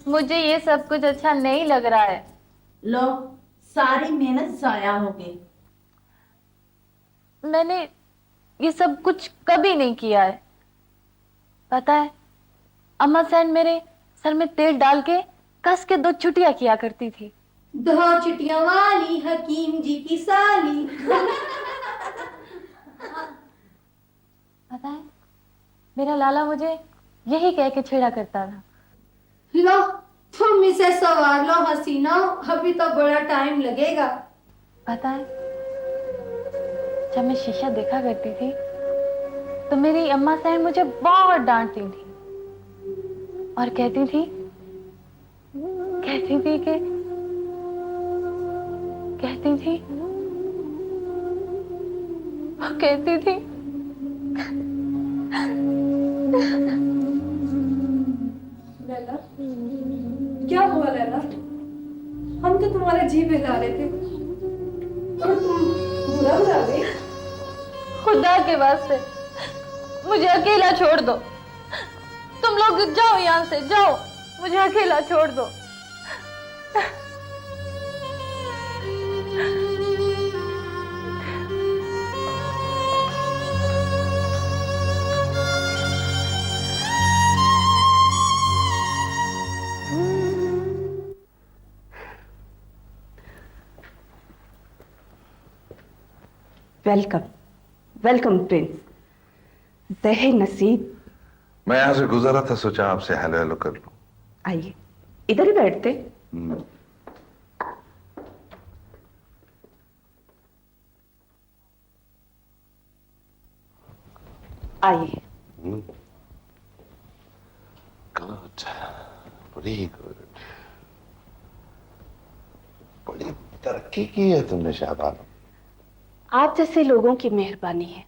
मुझे ये सब कुछ अच्छा नहीं लग रहा है। लो, सारी मेहनत जाया हो गई। मैंने ये सब कुछ कभी नहीं किया है। पता है, अम्मा सैन मेरे सर में तेल डाल के कस के 2 छुट्टियां किया करती थी। 2 चिटियां वाली हकीम जी की साली। पता है, मेरा लाला मुझे यही कह के छेड़ा करता था। लो, तुम इसे सवार लो हसीना, अभी तो बड़ा टाइम लगेगा। पता है, जब मैं शीशा देखा करती थी तो मेरी अम्मा सैन मुझे बहुत डांटती थी और कहती थी कहती थी कि कहती थी वो कहती थी लैला, क्या हुआ लैला? हम तो तुम्हारा जी बहला रहे थे और तुम बुरा बुरा गई। खुदा के वास्ते मुझे अकेला छोड़ दो। तुम लोग जाओ, यहाँ से जाओ, मुझे अकेला छोड़ दो। Welcome welcome Prince. दहे नसीब। मैं यहां से गुजरा था, सोचा आपसे हेलो हेलो कर लूं। आइए, इधर ही बैठते। आइए। Good, very good. बड़ी तरक्की की है तुमने शाहबानो। आप जैसे लोगों की मेहरबानी है,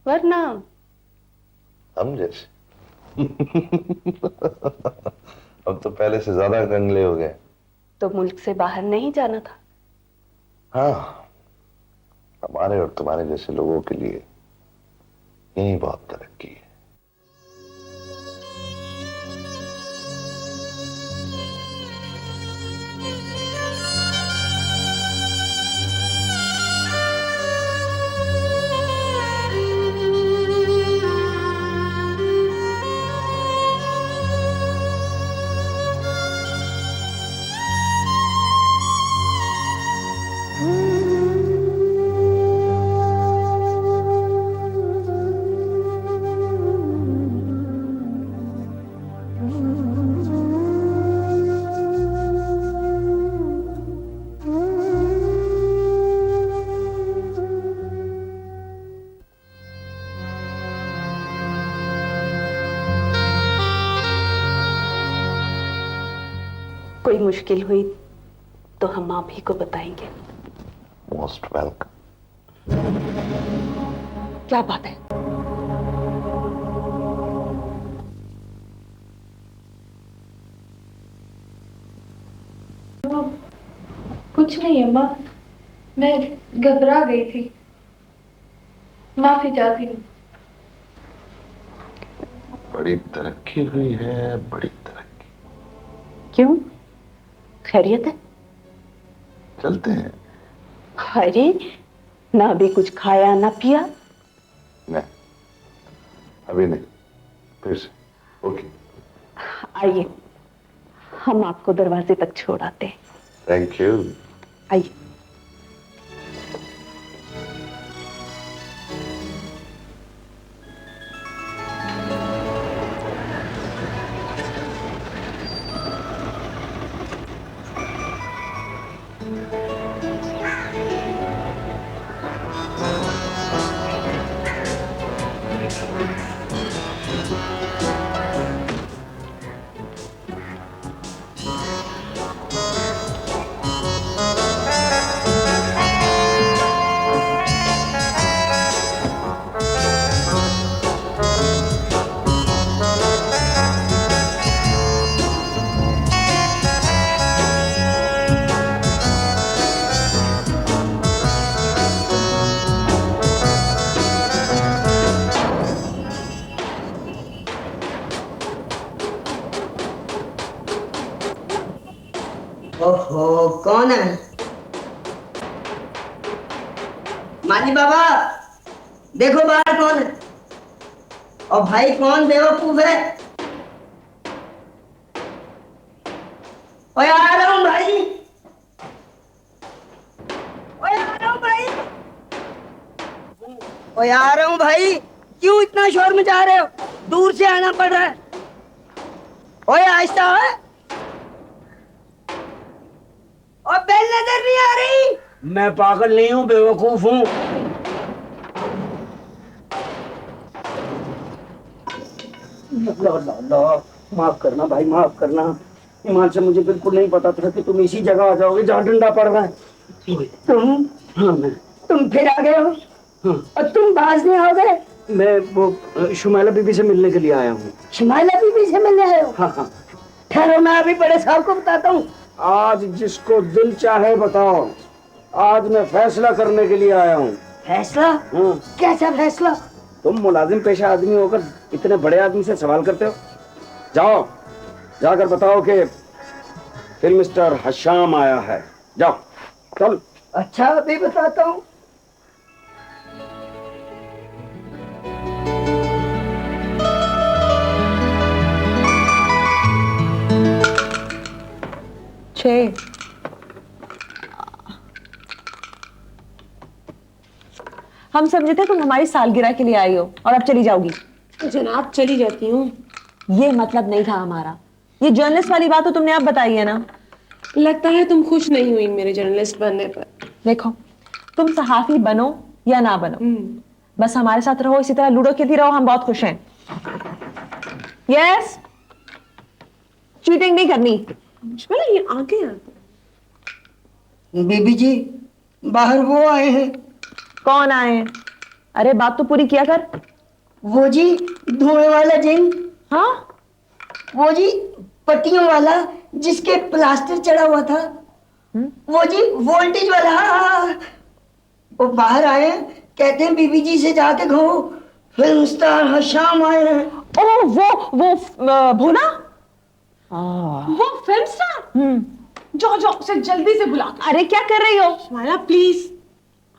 वरना हम जैसे अब तो पहले से ज्यादा कंगले हो गए। तो मुल्क से बाहर नहीं जाना था। हाँ, हमारे और तुम्हारे जैसे लोगों के लिए यही बहुत तरक्की है। कोई मुश्किल हुई तो हम आप ही को बताएंगे। Most welcome. क्या बात है? कुछ नहीं अम्मा, मैं घबरा गई थी, माफी चाहती हूँ। बड़ी तरक्की हुई है, बड़ी तरक्की। क्यों? खैरियत है? चलते हैं। अरे, ना अभी कुछ खाया ना पिया। नहीं, अभी नहीं, फिर से। ओके। आइए, हम आपको दरवाजे तक छोड़ आते हैं। Thank you. आइए। ओहो, कौन है? माली बाबा, देखो बाहर कौन है। और भाई कौन बेवकूफ है? ओए आ रहा हूँ भाई, ओए आ रहा हूँ भाई, ओए आ रहा हूँ भाई। क्यों इतना शोर मचा रहे हो? दूर से आना पड़ रहा है। ओए आहिस्ता है। और बेल नजर नहीं आ रही। मैं पागल नहीं हूँ, बेवकूफ हूँ। माफ करना भाई, माफ करना। ईमान से मुझे बिल्कुल नहीं पता था कि तुम इसी जगह आ जाओगे जहाँ डंडा पड़ रहा है। तुम हाँ मैं तुम फिर आ गए हो। हाँ और तुम बाज नहीं हो गए। मैं वो शुमाइला बीबी से मिलने के लिए आया हूँ। शुमाइला बीबी से मिलने आए हो? हाँ हाँ। ठहरो, मैं अभी बड़े साहब को बताता हूँ। आज जिसको दिल चाहे बताओ। आज मैं फैसला करने के लिए आया हूँ। फैसला? हाँ। कैसा फैसला? तुम मुलाजिम पेशा आदमी होकर इतने बड़े आदमी से सवाल करते हो। जाओ, जाकर बताओ कि फिर मिस्टर हशाम आया है। जाओ चल। अच्छा, अभी बताता हूँ। हम समझे थे तुम हमारी सालगिरह के लिए आई हो और अब चली जाओगी। तो जनाब चली जाती हूँ। ये मतलब नहीं था हमारा। ये जर्नलिस्ट वाली बात तो तुमने अब बताई है ना। लगता है तुम खुश नहीं हुई मेरे जर्नलिस्ट बनने पर। देखो, तुम सहाफी बनो या ना बनो, बस हमारे साथ रहो, इसी तरह लूडो खेलती रहो, हम बहुत खुश हैं। यस, चीटिंग नहीं करनी। ये आगे बीबी जी, बाहर वो आए हैं। कौन आए? अरे बात तो पूरी किया कर। वो जी धुएं वाला जिन। हाँ, वो जी पट्टियों वाला जिसके प्लास्टर चढ़ा हुआ था। वो जी वोल्टेज वाला। हाँ। वो बाहर आए हैं, कहते हैं बीबी जी से जाके कहो फिल्म स्टार हशाम आए हैं। ओ वो भोला। वो फिल्म स्टार। जाओ जाओ, उसे जल्दी से बुला। अरे क्या कर रही हो? शुमाइला प्लीज,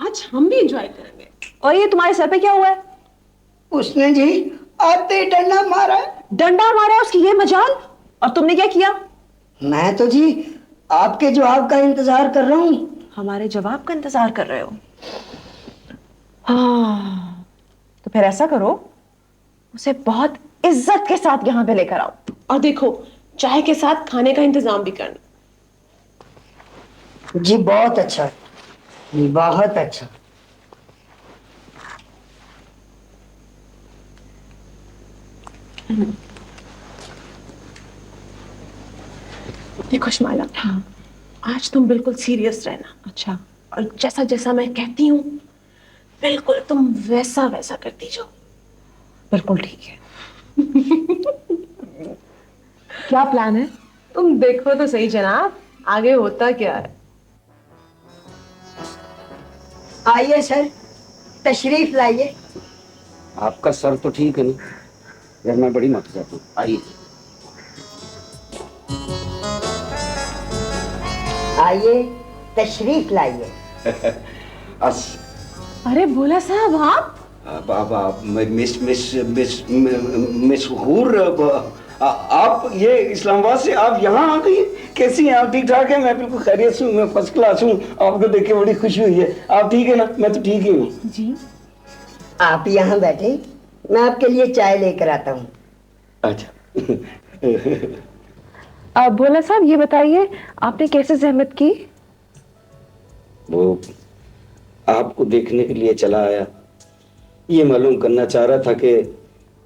आज हम भी एंजॉय करेंगे। और ये तुम्हारे सर पे क्या हुआ है? उसने जी आते डंडा मारा। डंडा मारा उसकी ये मजाल। और तुमने क्या किया? मैं तो जी आपके जवाब का इंतजार कर रहा हूँ। हमारे जवाब का इंतजार कर रहे हो? हाँ, तो फिर ऐसा करो, उसे बहुत इज्जत के साथ यहाँ पे लेकर आओ। और देखो, चाय के साथ खाने का इंतजाम भी करना। जी बहुत अच्छा, बहुत अच्छा। देखो शुमाइला, हाँ, आज तुम बिल्कुल सीरियस रहना। अच्छा। और जैसा जैसा मैं कहती हूँ बिल्कुल तुम वैसा वैसा करती जाओ। बिल्कुल ठीक है। क्या प्लान है? तुम देखो तो सही जनाब, आगे होता क्या है। आइए सर, तशरीफ लाइए। आपका सर तो ठीक है ना? यार मैं बड़ी मत जाता हूँ। आइए। आइए, तशरीफ लाइए। अरे भोला साहब, आप मिस हूर, आप ये इस्लामाबाद से आप यहाँ आ गई? कैसी हैं आप? ठीक ठाक है? मैं बिल्कुल खैरियत से हूँ, मैं फर्स्ट क्लास हूँ। आपको देख के बड़ी खुशी हुई है। आप ठीक है ना? मैं तो ठीक ही हूँ जी। आप यहाँ बैठे, मैं आपके लिए चाय लेकर आता हूँ। अच्छा। अब भोला साहब ये बताइए, आपने कैसे ज़हमत की? वो आपको देखने के लिए चला आया। ये मालूम करना चाह रहा था कि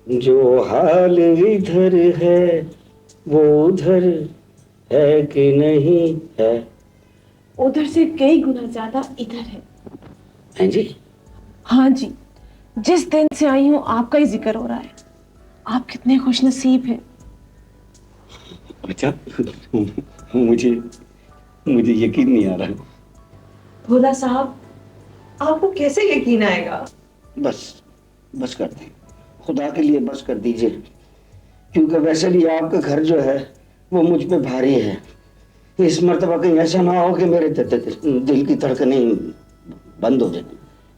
जो हाल इधर है वो उधर है कि नहीं है। उधर से कई गुना ज्यादा इधर है। हैं जी? हाँ जी, जिस दिन से आई हूँ आपका ही जिक्र हो रहा है। आप कितने खुशनसीब हैं। अच्छा। मुझे यकीन नहीं आ रहा। भोला साहब, आपको कैसे यकीन आएगा? बस कर दें, खुदा के लिए बस कर दीजिए। क्योंकि वैसे भी आपका घर जो है वो मुझ पे भारी है। इस मर्तबा कहीं ऐसा ना हो कि मेरे दिल की धड़कनें बंद हो जाए।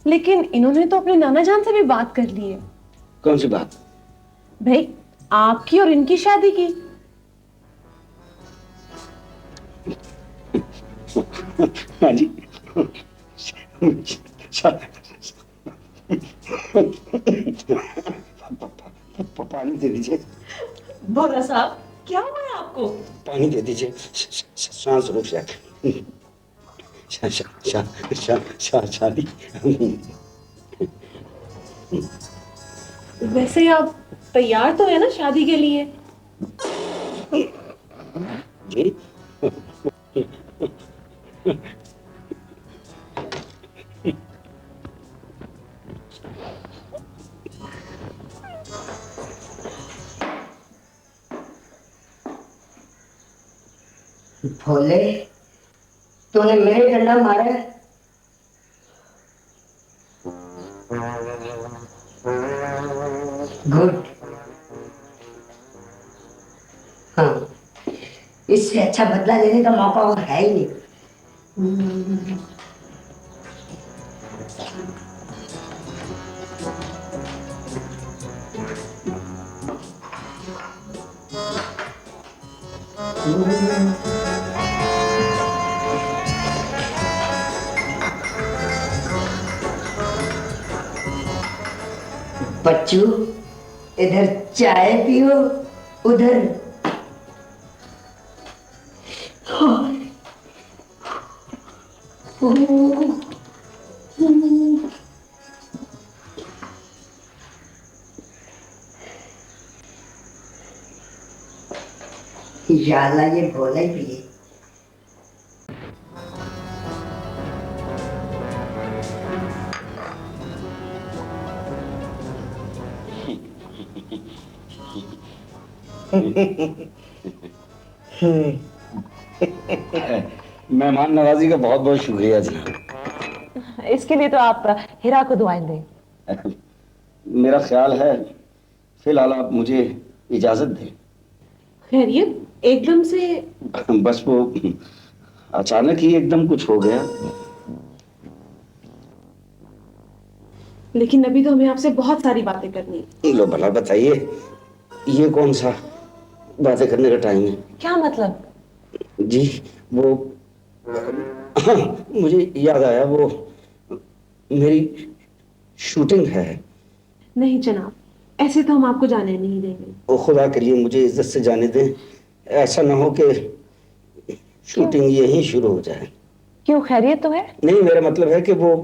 लेकिन इन्होंने तो अपने नाना जान से भी बात कर ली है। कौन सी बात? भाई आपकी और इनकी शादी की। हाँ जी। पानी दे दीजिए। भोला साहब क्या हुआ है आपको? पानी दे दीजिए, सांस रुक जाए। शादी। वैसे आप तैयार तो है ना शादी के लिए? जी। भोले, तूने मेरे डंडा मारा है? गुड। हाँ, इससे अच्छा बदला लेने का मौका और है ही नहीं। बच्चू, इधर चाय पियो, उधर याला ये भोला ही पिए। मेहमान नवाजी का बहुत बहुत शुक्रिया जनाब। इसके लिए तो आप हिरा को दुआएं दें। मेरा ख्याल है फिलहाल आप मुझे इजाजत दें। खैरियत? एकदम से? बस वो अचानक ही एकदम कुछ हो गया। लेकिन अभी तो हमें आपसे बहुत सारी बातें करनी है। लो भला बताइए, ये कौन सा बातें करने का टाइम है? क्या मतलब? जी वो मुझे याद आया, वो मेरी शूटिंग है। नहीं जनाब, ऐसे तो हम आपको जाने नहीं देंगे। वो खुदा के लिए मुझे इज्जत से जाने दें, ऐसा ना हो कि शूटिंग यहीं शुरू हो जाए। क्यों, खैरियत तो है? नहीं, मेरा मतलब है कि वो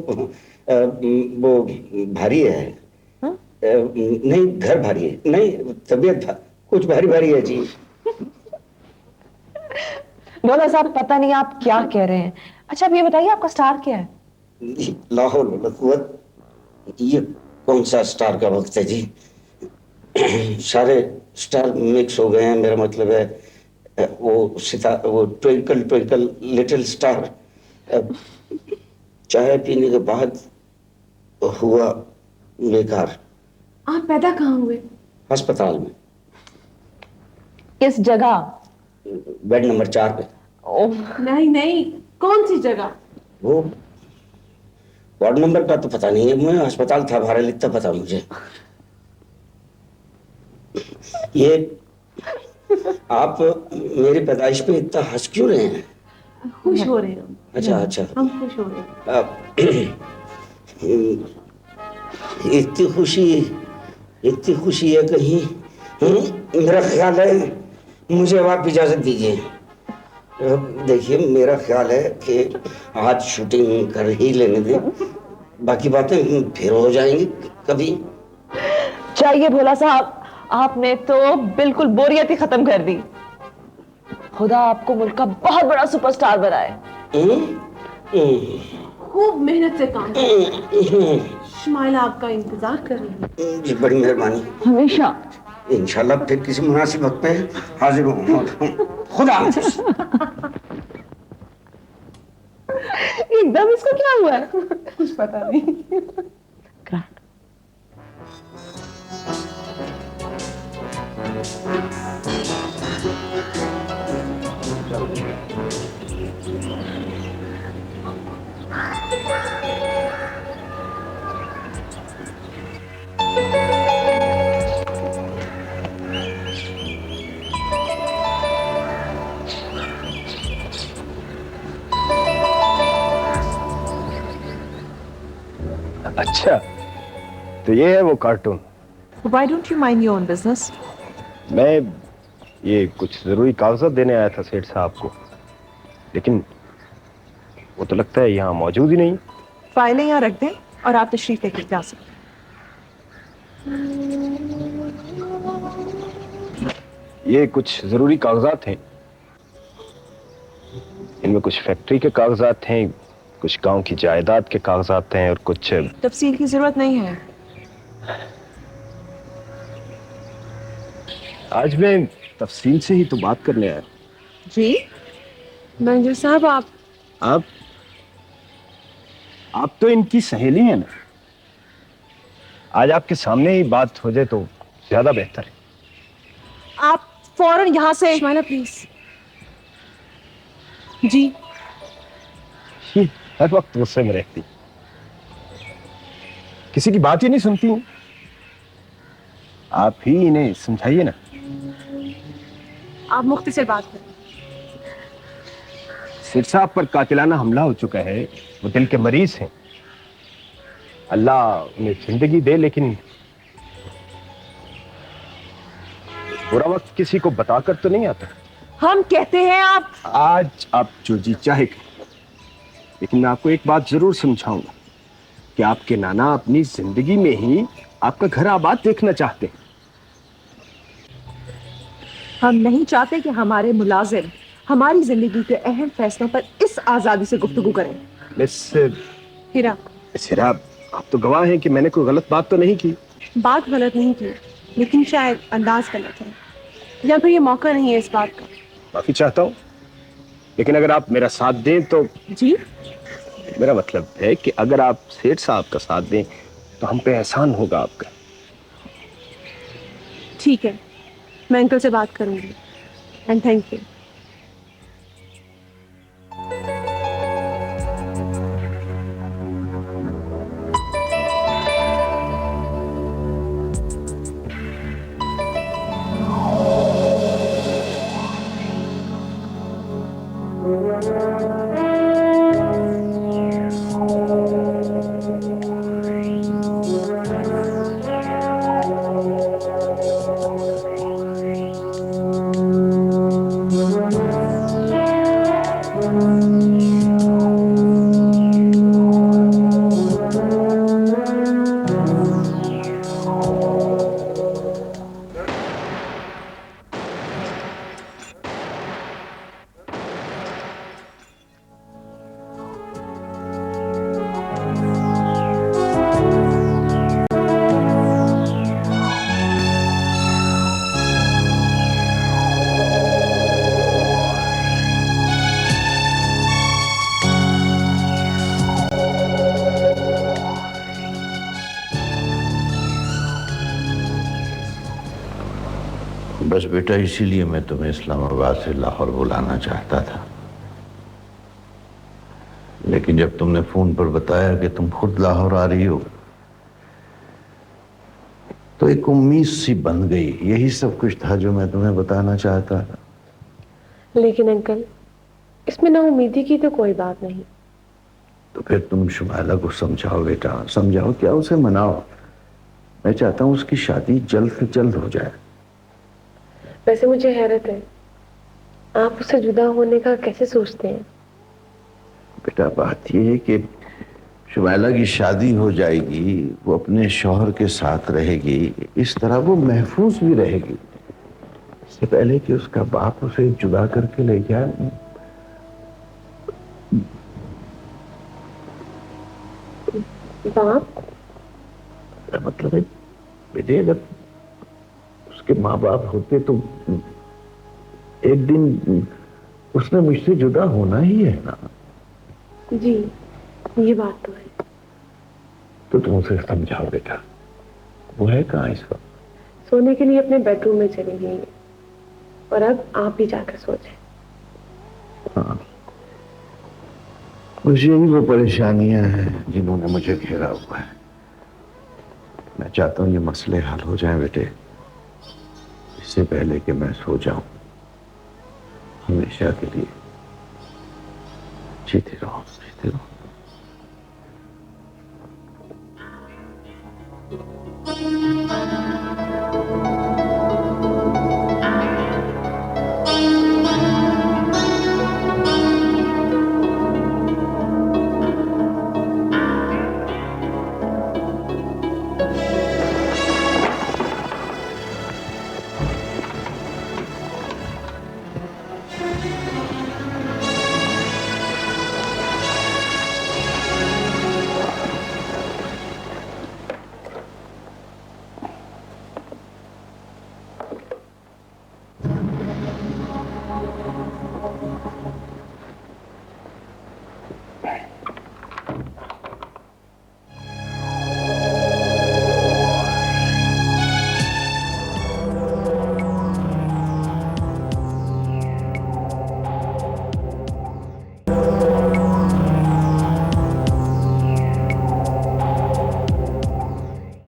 भारी है। हाँ? नहीं, घर भारी है। नहीं, तबीयत कुछ भारी भारी है जी। भोला साहब पता नहीं आप क्या कह रहे हैं। अच्छा अब ये बताइए आपका स्टार क्या है? लाहौल वला कुव्वत, ये कौन सा स्टार का वक्त है जी? सारे स्टार मिक्स हो गए हैं। मेरा मतलब है वो ट्विंकल ट्विंकल लिटिल स्टार चाय पीने के बाद हुआ बेकार। आप पैदा कहाँ हुए? अस्पताल में, किस जगह? बेड नंबर 4 पे। नहीं नहीं, कौन सी जगह? वो वार्ड नंबर का तो पता नहीं है, मैं अस्पताल था भारत इतना पता मुझे। ये आप मेरी पैदाइश पे इतना हंस क्यों रहे हैं? खुश हो रहे हैं हम। अच्छा अच्छा। हम खुश हो रहे हैं। इतनी खुशी है कहीं। मेरा ख्याल है, मुझे अब आप इजाजत दीजिए। देखिए मेरा ख्याल है कि आज शूटिंग कर ही लेने दें, बाकी बातें फिर हो जाएंगी कभी। चाहिए भोला साहब, आपने तो बिल्कुल बोरियत ही खत्म कर दी। खुदा आपको मुल्क का बहुत बड़ा सुपरस्टार बनाए। खूब मेहनत से काम करें। शुमाइला आपका इंतजार कर रही है। जी बड़ी मेहरबानी। हमेशा। इंशाल्लाह फिर किसी मुनासिब वक्त पे हाजिर हूँ। खुदा हाफिज। एकदम इसको क्या हुआ है? कुछ पता नहीं। अच्छा, तो ये है वो cartoon. Why don't you mind your own business? मैं ये कुछ जरूरी कागजात देने आया था सेठ साहब को, लेकिन वो तो लगता है यहाँ मौजूद ही नहीं। फाइलें यहाँ रख दें और आप तशरीफ लेकर जा सकते हैं। ये कुछ जरूरी कागजात हैं। इनमें कुछ फैक्ट्री के कागजात हैं, कुछ गांव की जायदाद के कागजात हैं और कुछ। तफसील की जरूरत नहीं है। आज मैं तफसील से ही तो बात करने आया। जी मैनेजर साहब, आप तो इनकी सहेली हैं ना। आज आपके सामने ही बात हो जाए तो ज्यादा बेहतर है। आप फौरन यहाँ से माना प्लीज। जी ये हर वक्त गुस्से में रहती, किसी की बात ही नहीं सुनती। आप ही इन्हें समझाइए ना। आप मुख्ती से बात करें। सिर साहब पर कातिलाना हमला हो चुका है, वो दिल के मरीज हैं। अल्लाह उन्हें जिंदगी दे, लेकिन बुरा वक्त किसी को बताकर तो नहीं आता। हम कहते हैं आप आज आप जो जी चाहे करें, लेकिन मैं आपको एक बात जरूर समझाऊंगा कि आपके नाना अपनी जिंदगी में ही आपका घर आबाद देखना चाहते हैं। हम नहीं चाहते कि हमारे मुलाजिम हमारी जिंदगी के अहम फैसलों पर इस आजादी से गुफ्तगू करें। मिस हीरा, हिरा, आप तो गवाह हैं कि मैंने कोई गलत बात तो नहीं की। बात गलत नहीं की, लेकिन शायद अंदाज गलत है, या फिर ये मौका नहीं है इस बात का। माफी चाहता हूँ, लेकिन अगर आप मेरा साथ दें तो। जी मेरा मतलब है कि अगर आप सेठ साहब का साथ दें तो हम पे एहसान होगा आपका। ठीक है, मैं अंकल से बात करूंगी। And thank you. बस बेटा, इसीलिए मैं तुम्हें इस्लामाबाद से लाहौर बुलाना चाहता था, लेकिन जब तुमने फोन पर बताया कि तुम खुद लाहौर आ रही हो तो एक उम्मीद सी बन गई। यही सब कुछ था जो मैं तुम्हें बताना चाहता था। लेकिन अंकल, इसमें ना उम्मीदी की तो कोई बात नहीं। तो फिर तुम शुमाइला को समझाओ बेटा, समझाओ, क्या उसे मनाओ। मैं चाहता हूं उसकी शादी जल्द से जल्द हो जाए। वैसे मुझे हैरत है, आप उससे जुदा होने का कैसे सोचते हैं? बेटा, बात यह है कि शुमाइला की शादी हो जाएगी, वो अपने शौहर के साथ रहेगी, इस तरह वो महफूज भी रहेगी। इससे पहले कि उसका बाप उसे जुदा करके ले जाए। बाप? मतलब है बेटे, अगर उसके माँ बाप होते तो एक दिन उसने मुझसे जुदा होना ही है ना। जी, ये बात तो है। तो तुम उसे समझाओ बेटा। वो है कहाँ इस वक्त? सोने के लिए अपने बेडरूम में चली गई है, और अब आप भी जाकर सो जाएं। हाँ, बस यही वो परेशानियां हैं जिन्होंने मुझे घेरा हुआ है। मैं चाहता हूं ये मसले हल हो जाएं बेटे, इससे पहले कि मैं सो जाऊं हमेशा के लिए। जीते रहो, जीते रहो।